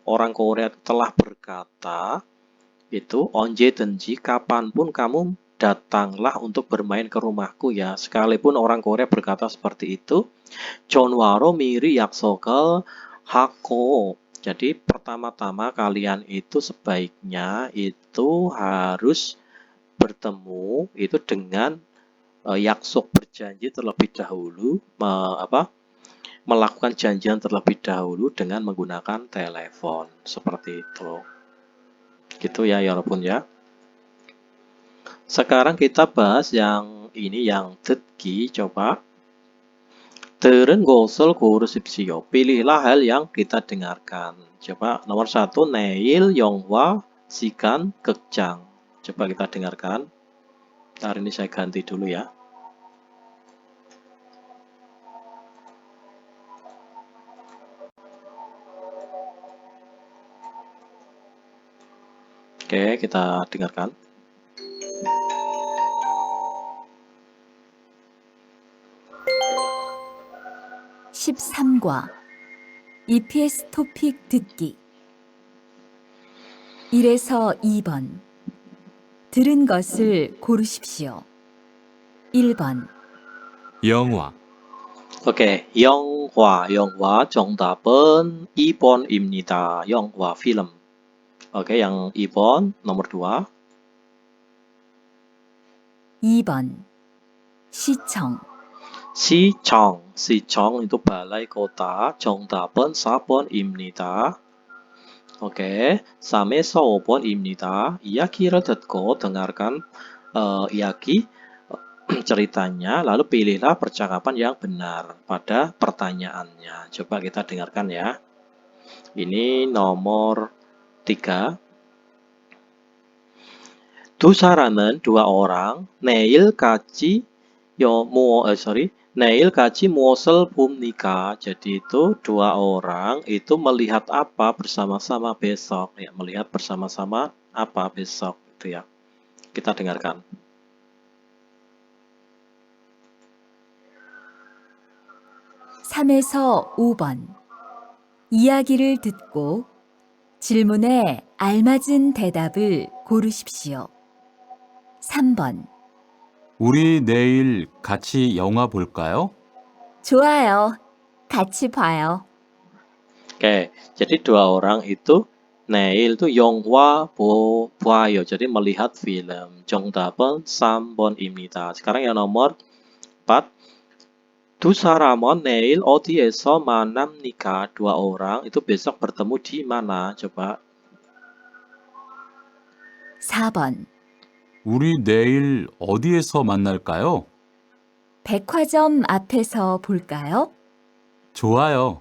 orang Korea telah berkata itu 언제든지 kapanpun kamu datanglah untuk bermain ke rumahku ya. Sekalipun orang Korea berkata seperti itu, 전화로 미리 약속을 하고. Jadi pertama-tama kalian itu sebaiknya itu harus bertemu itu dengan yaksok berjanji terlebih dahulu, melakukan janjian terlebih dahulu dengan menggunakan telepon seperti itu. Gitu ya, 여러분 ya. Sekarang kita bahas yang ini, yang 듣기. coba. 들은 것을 고르십시오. Pilihlah hal yang kita dengarkan. Coba nomor 1, 내일 영화 시간 극장. Coba kita dengarkan. Ntar ini saya ganti dulu ya. Oke, kita dengarkan. (13과) EPS 토픽 듣기 1에서 2번 들은 것을 고르십시오. 1번 영화, Oke, 영화 정답은 2번입니다. 영화 film. Oke, yang 2번 nomor 2. 2번 시청 시청 itu balai kota. 정답은 4번입니다. Oke, 3에서 5번입니다. 이야기를 듣고 dengarkan iya기 ceritanya, lalu pilihlah percakapan yang benar pada pertanyaannya. Coba kita dengarkan ya. Ini nomor 3. 두 사람은 dua orang 내일 같이 muosel 봅니까? Jadi itu dua orang itu melihat apa bersama-sama besok ya, melihat bersama-sama apa besok itu ya. Kita dengarkan. (3에서 5번) 이야기를 듣고 질문에 알맞은 대답을 고르십시오. 3번 우리 내일 같이 영화 볼까요? 좋아요. 같이 봐요. Oke, jadi dua orang itu 내일 itu 영화 보아요. Jadi melihat film. 정답은 3번입니다. Sekarang yang nomor 4. 두 사람은 내일 어디에서 만납니까? Dua orang itu besok bertemu di mana? Coba. 4번 우리 내일 어디에서 만날까요? 백화점 앞에서 볼까요? 좋아요.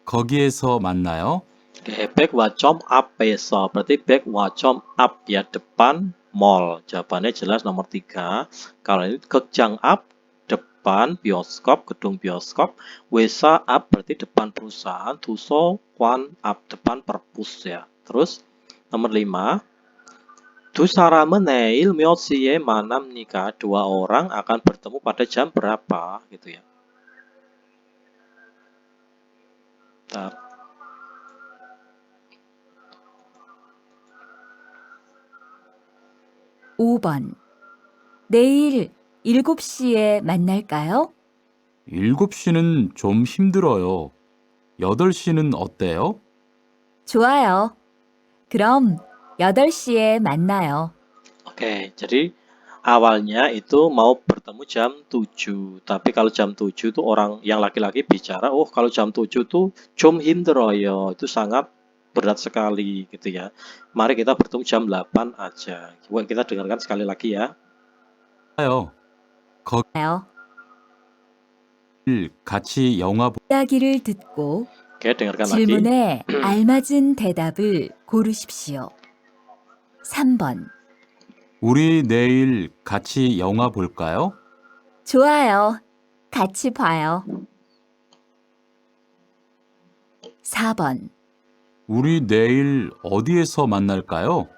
거기에서 만나요. Oke, 백화점 앞에서 berarti 백화점 앞 ya, depan mall. Jawabannya jelas nomor 3. Kalau ini 극장 앞, depan bioskop, gedung bioskop. 회사 앞 berarti depan perusahaan. 도서관 앞, depan perpus ya. Terus nomor 5. 두 사람은 내일 몇 시에 만납니까? Dua orang akan bertemu pada jam berapa? Gitu ya. Bentar. (5번) 내일 7시에 만날까요? 7시는 좀 힘들어요. 8시는 어때요? 좋아요. 그럼 8시에 만나요. Oke, jadi awalnya itu mau bertemu jam 7. Tapi kalau jam 7 itu orang yang laki-laki bicara, oh kalau jam 7 tuh 좀 힘들어요. Itu sangat berat sekali gitu ya. Mari kita bertemu jam 8 aja. Coba kita dengarkan sekali lagi ya. 좋아요. 요 거기를 같이 영화 이야기를 듣고 Oke, dengarkan lagi. 질문에 알맞은 대답을 고르십시오. 3번 우리 내일 같이 영화 볼까요? 좋아요. 같이 봐요. 4번. 우리 내일 어디에서 만날까요?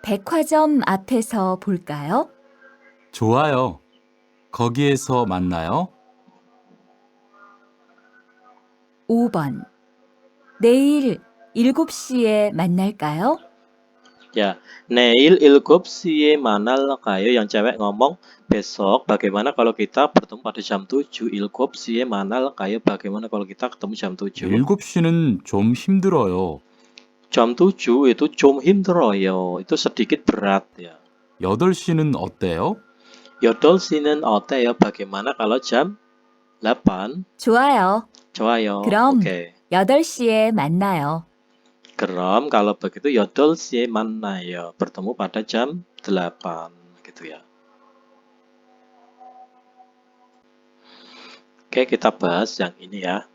백화점 앞에서 볼까요? 좋아요. 거기에서 만나요. 5번. 내일 7시에 만날까요? Ya, Neil 7시에 manalkayo, yang cewek ngomong besok bagaimana kalau kita bertemu pada jam 7. 7시에 manalkayo, bagaimana kalau kita ketemu jam 7. 7시는 좀 힘들어요. Jam 7 itu 좀 힘들어요. Itu sedikit berat ya. 8시는 어때요? 8시는 어때요? Bagaimana kalau jam 8? 좋아요. 좋아요. 그럼 Oke. 8시에 만나요. Kram kalau begitu 8시에 만나요. Bertemu pada jam 8 gitu ya. Oke, kita bahas yang ini ya.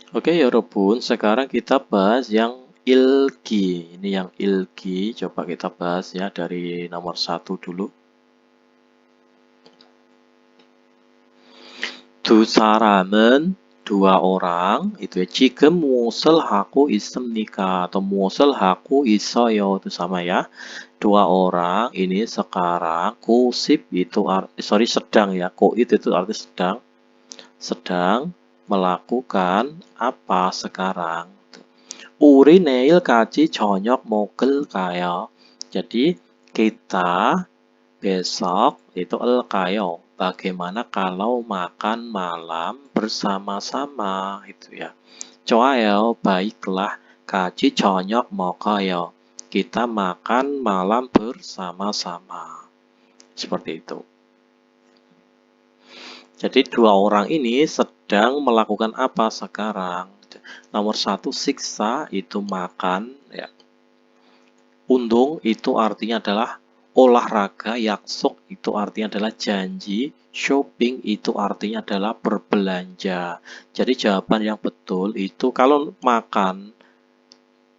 Oke, 여러분, sekarang kita bahas yang ilki. Ini yang ilki, coba kita bahas ya dari nomor 1 dulu. 두 사람은, dua orang, itu ya, 지금 무엇을 하고 있습니까? Atau 무엇을 하고 있어요, itu sama ya. Dua orang, ini sekarang, kusip itu, sedang ya, koit itu arti sedang melakukan apa sekarang. Uri neil kaji 저녁 먹을까요? Jadi kita besok itu elkayo. Bagaimana kalau makan malam bersama-sama itu ya. 좋아요, baiklah. Kaji 저녁 먹어요. Kita makan malam bersama-sama. Seperti itu. Jadi dua orang ini sedang melakukan apa sekarang? Nomor 1 siksa itu makan ya. Undung itu artinya adalah olahraga, yaksuk itu artinya adalah janji, shopping itu artinya adalah berbelanja. Jadi jawaban yang betul itu kalau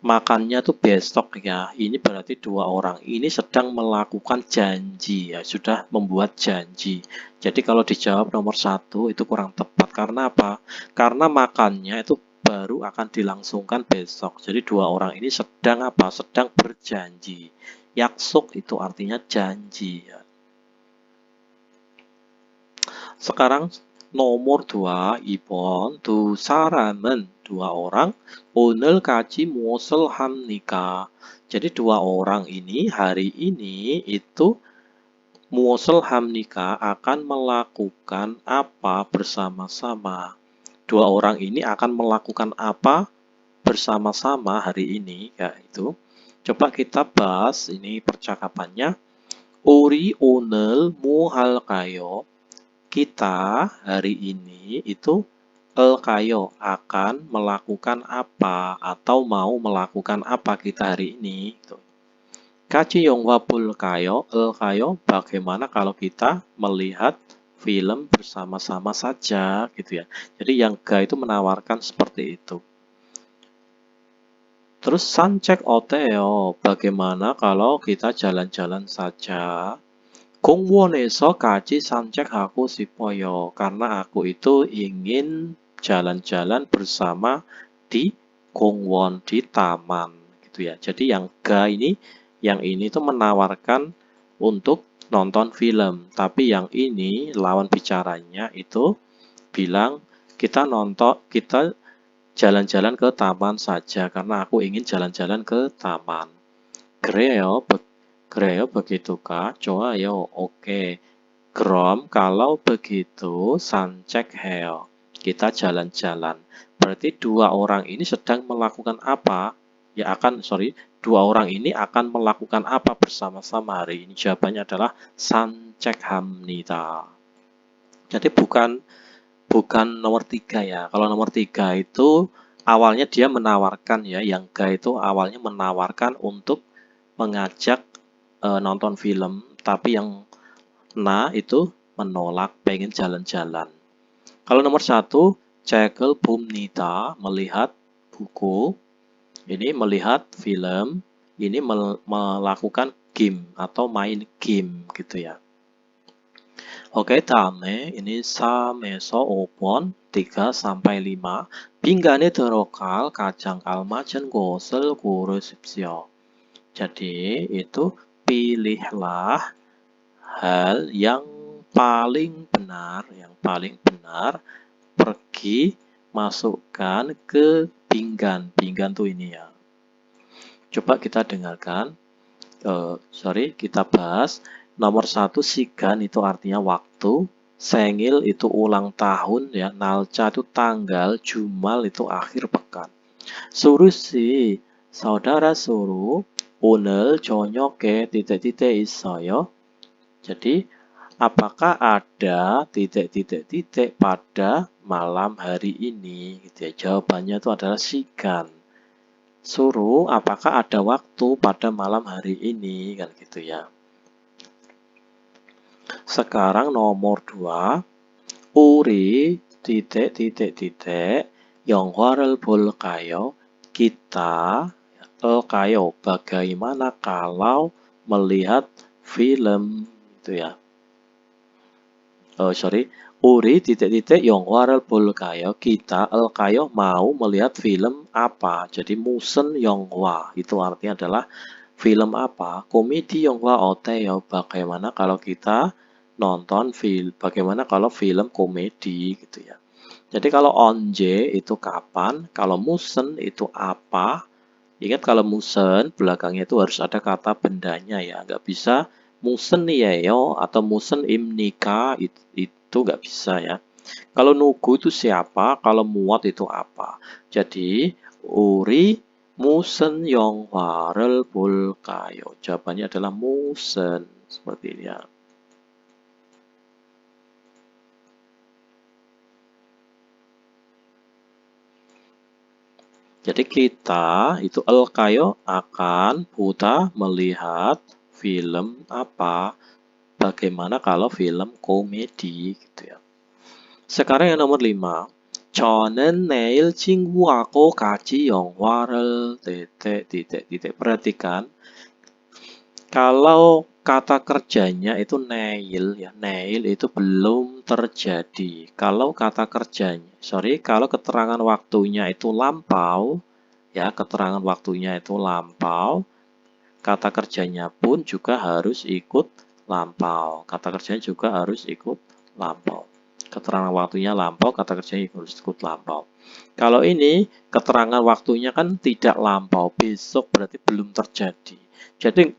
makannya tuh besok ya. Ini berarti dua orang ini sedang melakukan janji ya, sudah membuat janji. Jadi kalau dijawab nomor 1 itu kurang tepat. Karena apa? Karena makannya itu baru akan dilangsungkan besok. Jadi dua orang ini sedang apa? Sedang berjanji. Yaksuk itu artinya janji ya. Sekarang nomor 2, Ibon, 두 사람은, dua orang, 오늘 같이 무엇을 합니까? Jadi dua orang ini hari ini itu 무엇을 합니까? Akan melakukan apa bersama-sama. Dua orang ini akan melakukan apa bersama-sama hari ini, yaitu. Coba kita bahas ini percakapannya. 우리 오늘 뭐 할까요? Kita hari ini itu elkayo akan melakukan apa atau mau melakukan apa kita hari ini. Kaji yongwa bulkayo, elkayo bagaimana kalau kita melihat film bersama-sama saja gitu ya. Jadi yang ga itu menawarkan seperti itu. Terus sancek oteo, bagaimana kalau kita jalan-jalan saja. 공원에서 같이 산책하고 싶어요. Karena aku itu ingin jalan-jalan bersama di 공원, di taman gitu ya. Jadi yang ga ini, yang ini tuh menawarkan untuk nonton film. Tapi yang ini lawan bicaranya itu bilang kita jalan-jalan ke taman saja karena aku ingin jalan-jalan ke taman. 그래요, begitukah? 좋아요, oke. 그럼 kalau begitu 산책해요. Kita jalan-jalan. Berarti dua orang ini sedang melakukan apa? Dua orang ini akan melakukan apa bersama-sama hari ini? Jawabannya adalah 산책합니다. Jadi bukan nomor 3 ya. Kalau nomor 3 itu awalnya dia menawarkan ya, yang ga itu awalnya menawarkan untuk mengajak nonton film, tapi yang Na itu menolak, pengen jalan-jalan. Kalau nomor 1, 책을 봅니다, melihat buku. Ini melihat film, ini melakukan game atau main game gitu ya. Oke, 다음에 ini 3에서 5번, 3 sampai 5. 빈간에 들어갈 가장 알맞은 곳을 고르십시오. Jadi itu pilihlah hal yang paling benar, pergi masukkan ke pinggan. Pinggan tuh ini ya. Coba kita dengarkan. Kita bahas. Nomor 1, sigan itu artinya waktu. Sengil itu ulang tahun ya. Nalca itu tanggal. Jumal itu akhir pekan. Suruh si saudara suruh 오늘 저녁에 titik-titik 있어요. Jadi apakah ada titik-titik pada malam hari ini? Gitu ya. Jawabannya itu adalah sigan. Suruh apakah ada waktu pada malam hari ini, kan gitu ya. Sekarang nomor 2, 우리 titik-titik 영화를 볼까요? Kita 볼까요? Bagaimana kalau melihat film itu ya. 우리 titik-titik 영화를 볼까요? Kita 볼까요? Mau melihat film apa? Jadi 무슨 영화 itu artinya adalah film apa? Komedi 영화 어때요? Bagaimana kalau kita nonton film? Bagaimana kalau film komedi gitu ya? Jadi kalau 언제 itu kapan? Kalau 무슨 itu apa? Ingat kalau 무슨 belakangnya itu harus ada kata bendanya ya. Nggak bisa 무슨이에요 atau 무슨입니까? Itu nggak bisa ya. Kalau 누구 itu siapa? Kalau muat itu apa? Jadi 우리 무슨 영화를 볼까요? Jawabannya adalah 무슨. Seperti ini ya. Jadi kita itu 볼까요 akan 보다 melihat film apa? Bagaimana kalau film komedi gitu ya. Sekarang yang nomor 5. 저는 내일 친구하고 같이 영화를 titik. Perhatikan. Kalau kata kerjanya itu neil ya. Neil itu belum terjadi. Kalau kata kerjanya, kalau keterangan waktunya itu lampau ya, keterangan waktunya itu lampau, kata kerjanya pun juga harus ikut lampau. Kata kerjanya juga harus ikut lampau. Keterangan waktunya lampau, kata kerjanya harus ikut lampau. Kalau ini keterangan waktunya kan tidak lampau, besok berarti belum terjadi. Jadi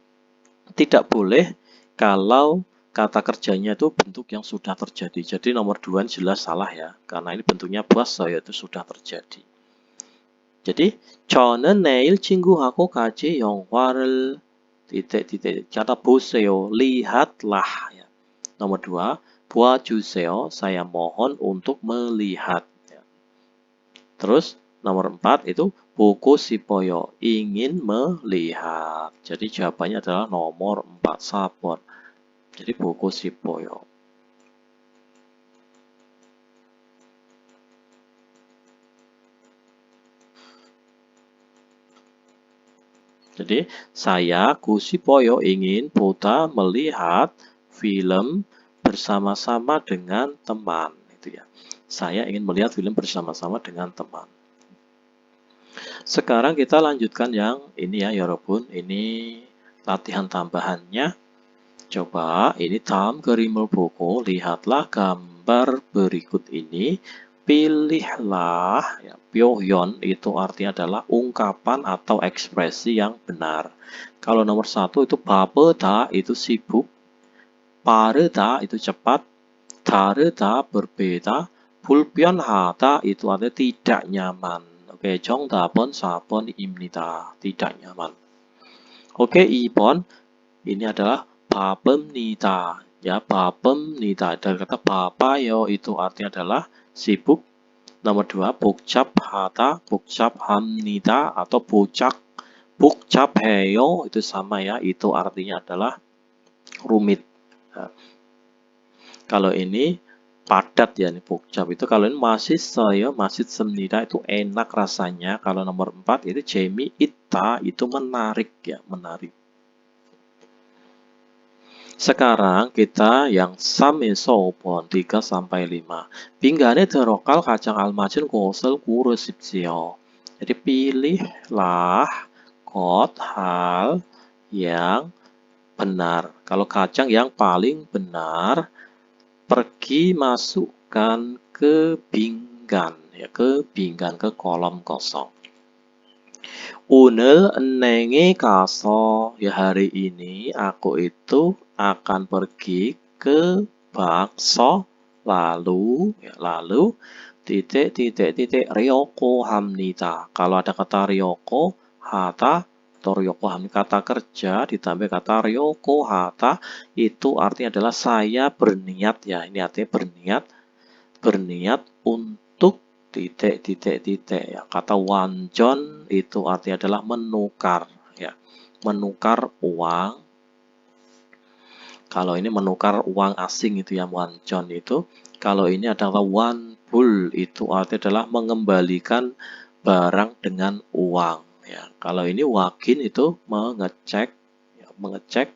tidak boleh kalau kata kerjanya itu bentuk yang sudah terjadi. Jadi nomor 2 jelas salah ya, karena ini bentuknya 벌써 yaitu sudah terjadi. jadi 저는 내일 친구하고 같이 영화를 titik. Kata 보세요, lihatlah ya. Nomor 2, 보아주세요, saya mohon untuk melihat ya. Terus nomor 4 itu 보고 싶어요, ingin melihat. Jadi jawabannya adalah nomor 4, 4번. Jadi 보고 싶어요. Jadi saya 구시보요 ingin 보다 melihat film bersama-sama dengan teman itu ya. Saya ingin melihat film bersama-sama dengan teman. Sekarang kita lanjutkan yang ini ya, 여러분. Ini latihan tambahannya. Coba ini 다음 그림을 보고 lihatlah gambar berikut ini. Pilihlah ya, 표현 itu artinya adalah ungkapan atau ekspresi yang benar. Kalau nomor 1 itu 바쁘다 itu sibuk, 빠르다 itu cepat, 다르다 berbeda, 불편하다 itu artinya tidak nyaman. Oke, 정답은 4번입니다. tidak nyaman. Oke, 2번 ini adalah 바쁩니다. Ya, 바쁩니다. Dari kata 바빠요 itu artinya adalah sibuk. Nomor 2, 복잡하다, 복잡합니다 atau 복잡해요 itu sama ya, itu artinya adalah rumit. Kalau ini padat ya, ini bokjap. Itu kalau ini masih semnida itu enak rasanya. Kalau nomor 4 itu 재미있다 itu menarik ya, menarik. Sekarang kita yang 3에서 5번 3 sampai 5. 빙간에 들어갈 가장 알맞은 곳을 고르십시오. Jadi pilihlah hal yang benar. Kalau kacang yang paling benar, pergi masukkan ke pinggan ya, ke pinggan, ke kolom kosong. 오늘 은행에 가서 ya, hari ini aku itu akan pergi ke bank lalu ryoko 합니다. Kalau ada kata ryoko hata atau ryoko ham, kata kerja ditambah kata ryoko hata itu artinya adalah saya berniat ya. Ini artinya berniat untuk ya. Kata wanjon itu artinya adalah menukar ya, menukar uang. Kalau ini menukar uang asing itu ya, wanjon itu. Kalau ini adalah wanbul itu artinya adalah mengembalikan barang dengan uang ya. Kalau ini wakin itu mengecek ya, mengecek.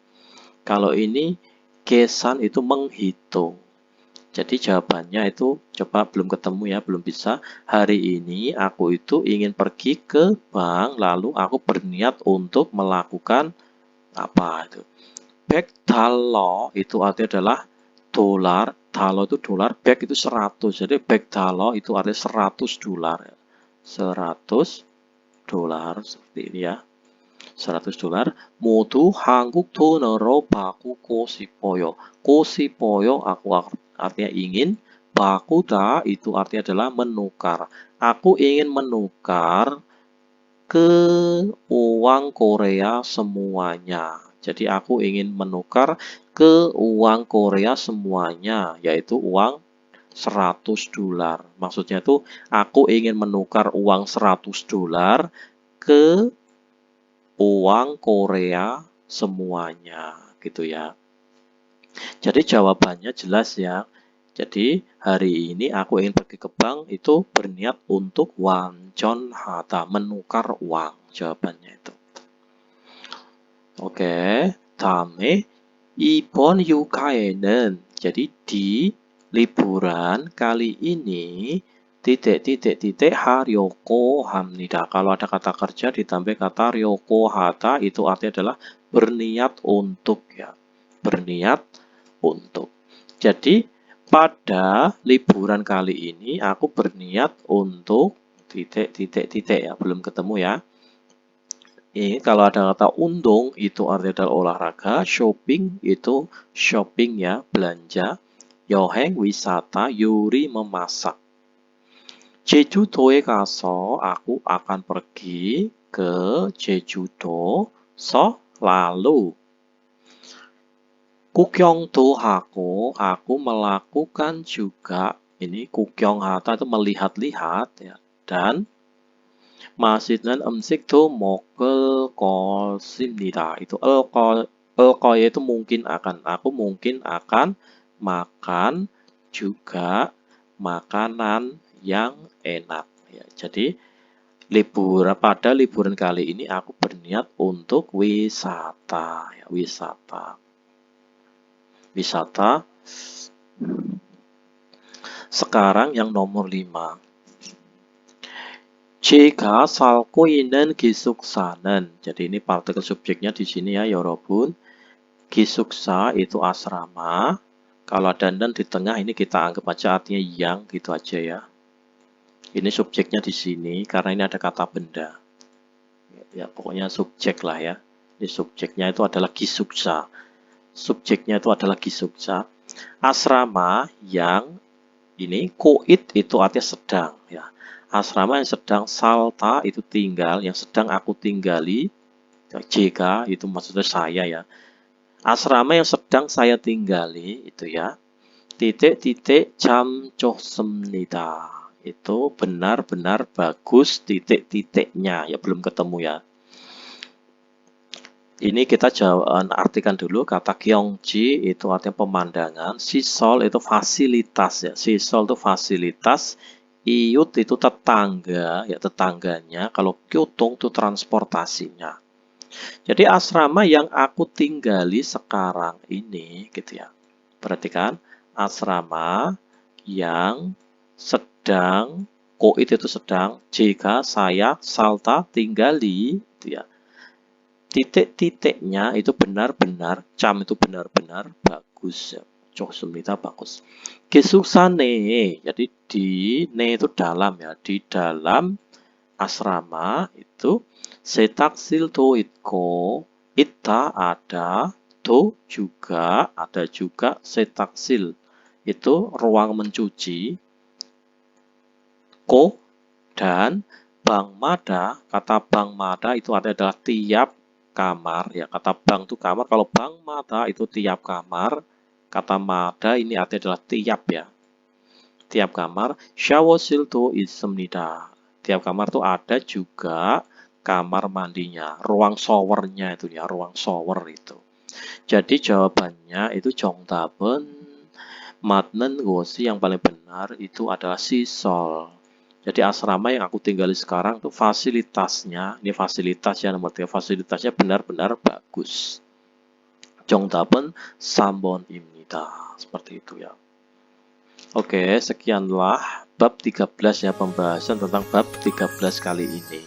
Kalau ini kesan itu menghitung. Jadi jawabannya itu coba belum ketemu ya, belum bisa. Hari ini aku itu ingin pergi ke bank, lalu aku berniat untuk melakukan apa itu. $100 itu artinya adalah dolar, dalo itu dolar, $100 itu 100. Jadi $100 itu artinya $100 ya. $100 seperti ini ya. $100. 모두 한국 돈으로 바꾸고 싶어요. 고시poyo aku artinya ingin, bakuda itu artinya adalah menukar. Aku ingin menukar ke uang Korea semuanya. Jadi aku ingin menukar ke uang Korea semuanya, yaitu uang $100. Maksudnya itu aku ingin menukar uang $100 ke uang Korea semuanya, gitu ya. Jadi jawabannya jelas ya. Jadi hari ini aku ingin pergi ke bank itu berniat untuk wanjon hata, menukar uang. Jawabannya itu. Oke, 다음에 이번 휴가에는 jadi di liburan kali ini 하려고 합니다. Kalau ada kata kerja ditambah kata ryoko hata itu artinya adalah berniat untuk ya. Berniat untuk. Jadi pada liburan kali ini aku berniat untuk ya, belum ketemu ya. Ini kalau ada kata undung itu artinya adalah olahraga, shopping itu shopping ya, belanja, 여행 wisata, 요리 memasak. 제주도에 가서 aku akan pergi ke 제주도 lalu 구경도 하고 aku melakukan juga ini 구경 hata itu melihat-lihat ya, dan 맛있는 음식도 먹을 것입니다. Itu el itu mungkin akan, aku mungkin akan makan juga makanan yang enak ya. Jadi pada liburan kali ini aku berniat untuk wisata ya, wisata. Sekarang yang nomor 5. 제가 살고 있는 기숙사는, jadi ini partikel subjeknya di sini ya, 여러분. 기숙사 itu asrama. Kalau ada dan di tengah ini kita anggap aja artinya yang, gitu aja ya. Ini subjeknya di sini karena ini ada kata benda. Ya pokoknya subjek lah ya. Ini subjeknya itu adalah 기숙사. Subjeknya itu adalah 기숙사. Asrama yang ini koit itu artinya sedang ya. Asrama yang sedang, salta itu tinggal, yang sedang aku tinggali. Jika itu maksudnya saya ya. Asrama yang sedang saya tinggali itu ya. 참 좋습니다. Itu benar-benar bagus titik-titiknya ya, belum ketemu ya. Ini kita artikan dulu kata Gyeongji itu artinya pemandangan, Sisol itu fasilitas ya. Sisol itu fasilitas, Iyut itu tetangga ya, tetangganya. Kalau Kyotong itu transportasinya. Jadi asrama yang aku tinggali sekarang ini gitu ya. Perhatikan asrama yang sedang koit itu sedang, jika saya salta tinggali gitu ya. Titik-titiknya itu benar-benar, cam itu benar-benar bagus ya. Josumita bagus. Gesusane, jadi di ne itu dalam ya, di dalam asrama itu setaksil to itko, ita ada, to juga, ada juga setaksil. Itu ruang mencuci, ko dan bang mada, kata bang mada itu adalah tiap kamar ya, kata bang itu kamar, kalau bang mada itu tiap kamar, kata mada ini artinya adalah tiap ya, tiap kamar. Shawosil to ismnida, tiap kamar itu ada juga kamar mandinya, ruang showernya itu ya, ruang shower itu. Jadi jawabannya itu 정답은 맞는 곳이, yang paling benar itu adalah Sisol. Jadi asrama yang aku tinggali sekarang tuh fasilitasnya, ini fasilitas ya, nomor 3, fasilitasnya benar-benar bagus. 정답은 3번입니다. Seperti itu ya. Oke, sekianlah bab 13 ya, pembahasan tentang bab 13 kali ini.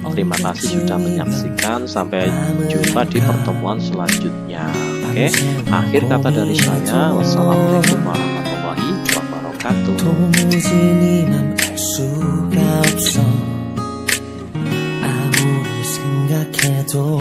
Terima kasih sudah menyaksikan, sampai jumpa di pertemuan selanjutnya. Oke, akhir kata dari saya, wassalamualaikum warahmatullahi wabarakatuh. 도무지 네 맘 알 수가 없어 아무리 생각해도